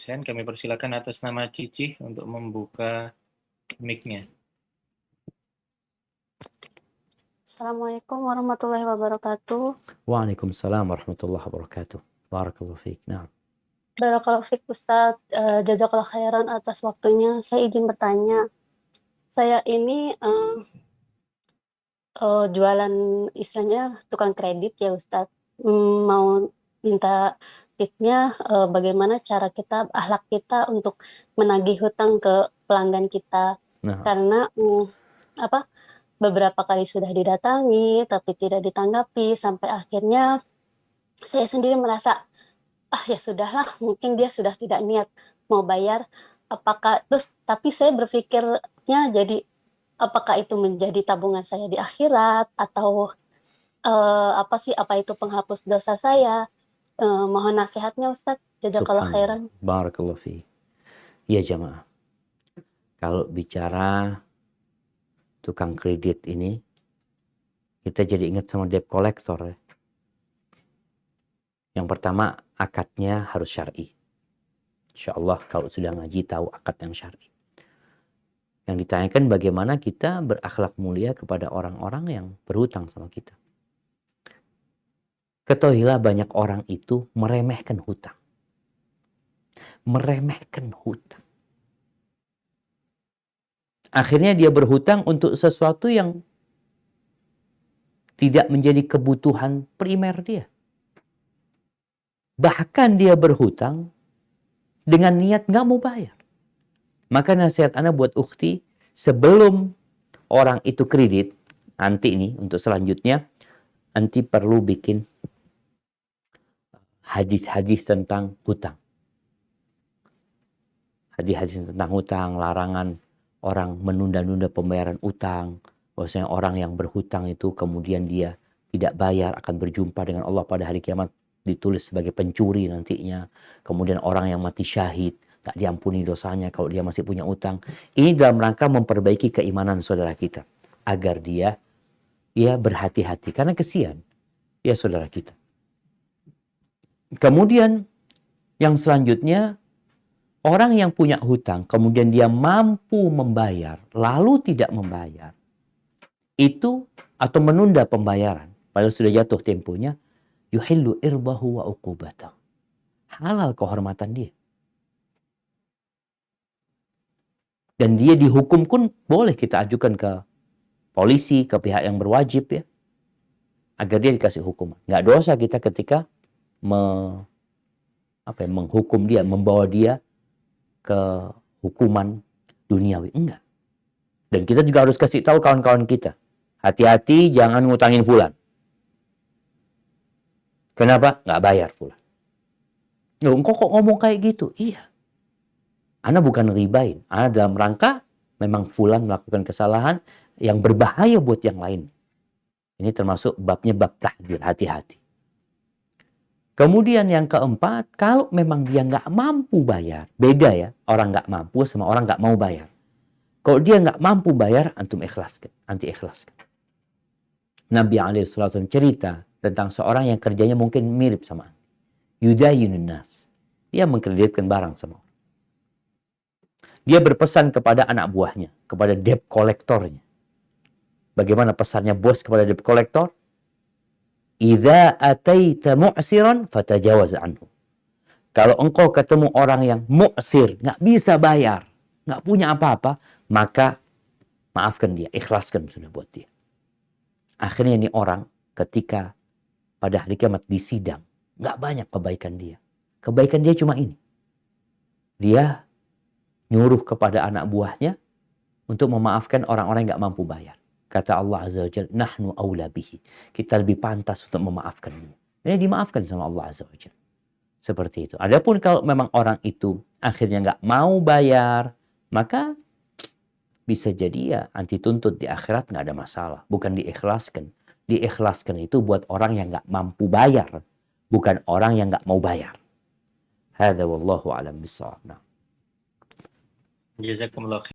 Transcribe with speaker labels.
Speaker 1: sekalian, kami persilakan atas nama Cici untuk membuka mic-nya.
Speaker 2: Assalamualaikum warahmatullahi wabarakatuh.
Speaker 3: Waalaikumsalam warahmatullahi wabarakatuh. Barakallahu fiik. Nah.
Speaker 2: Barakallahu fiik Ustadz, jazakallah khairan atas waktunya. Saya izin bertanya, saya ini jualan istilahnya tukang kredit ya Ustadz. Mau minta tipsnya bagaimana cara kita, akhlak kita untuk menagih hutang ke pelanggan kita.
Speaker 3: Nah.
Speaker 2: Karena beberapa kali sudah didatangi tapi tidak ditanggapi, sampai akhirnya saya sendiri merasa, ya sudahlah, mungkin dia sudah tidak niat mau bayar. Tapi saya berpikirnya jadi, apakah itu menjadi tabungan saya di akhirat atau apa itu penghapus dosa saya? Mohon nasihatnya Ustadz. Jazakallah khairan.
Speaker 3: Barakallahu fiik. Ya jamaah, kalau bicara tukang kredit ini, kita jadi ingat sama debt collector ya. Yang pertama, akadnya harus syar'i. Insya Allah kalau sudah ngaji tahu akad yang syar'i. Yang ditanyakan bagaimana kita berakhlak mulia kepada orang-orang yang berhutang sama kita. Ketahuilah banyak orang itu meremehkan hutang. Meremehkan hutang. Akhirnya dia berhutang untuk sesuatu yang tidak menjadi kebutuhan primer dia. Bahkan dia berhutang dengan niat nggak mau bayar. Maka nasihat ana buat ukhti, sebelum orang itu kredit, nanti nih untuk selanjutnya, nanti perlu bikin hadis-hadis tentang hutang. Hadis-hadis tentang hutang, larangan orang menunda-nunda pembayaran utang. Bahwasanya orang yang berhutang itu kemudian dia tidak bayar akan berjumpa dengan Allah pada hari kiamat, ditulis sebagai pencuri nantinya. Kemudian orang yang mati syahid, tak diampuni dosanya kalau dia masih punya utang. Ini dalam rangka memperbaiki keimanan saudara kita. Agar dia berhati-hati. Karena kesian ya saudara kita. Kemudian yang selanjutnya, orang yang punya hutang kemudian dia mampu membayar lalu tidak membayar. Itu atau menunda pembayaran padahal sudah jatuh temponya, yuhillu irbahu wa uqubatahu. Halal kehormatan dia. Dan dia dihukum pun boleh kita ajukan ke polisi, ke pihak yang berwajib ya. Agar dia dikasih hukuman. Nggak dosa kita ketika menghukum dia, membawa dia ke hukuman duniawi. Enggak. Dan kita juga harus kasih tahu kawan-kawan kita. Hati-hati jangan ngutangin fulan. Kenapa? Nggak bayar fulan. Loh, engkau kok ngomong kayak gitu? Iya. Ana bukan ribain. Ana dalam rangka memang fulan melakukan kesalahan yang berbahaya buat yang lain. Ini termasuk babnya bab tahdzir, hati-hati. Kemudian yang keempat, kalau memang dia nggak mampu bayar, beda ya, orang nggak mampu sama orang nggak mau bayar. Kalau dia nggak mampu bayar, antum ikhlaskan, anti ikhlaskan. Nabi SAW cerita tentang seorang yang kerjanya mungkin mirip sama Yudayinun nas. Dia mengkreditkan barang sama orang. Dia berpesan kepada anak buahnya, kepada debt collectornya. Bagaimana pesannya bos kepada debt collector? Idza ataita mu'siran fatajawaz anhu. Kalau engkau ketemu orang yang mu'sir, nggak bisa bayar, nggak punya apa-apa, maka maafkan dia, ikhlaskan sudah buat dia. Akhirnya ini orang ketika pada hari kiamat disidang, nggak banyak kebaikan dia. Kebaikan dia cuma ini. Dia nyuruh kepada anak buahnya untuk memaafkan orang-orang yang nggak mampu bayar. Kata Allah Azza wa Jalla, nahnu awla bihi. Kita lebih pantas untuk memaafkan dia. Ini dimaafkan sama Allah Azza wa Jalla. Seperti itu. Adapun kalau memang orang itu akhirnya nggak mau bayar, maka bisa jadi ya anti tuntut di akhirat nggak ada masalah. Bukan diikhlaskan. Diikhlaskan itu buat orang yang nggak mampu bayar. Bukan orang yang nggak mau bayar. Hadza wallahu a'lam bissawab.
Speaker 1: Jazakumullah.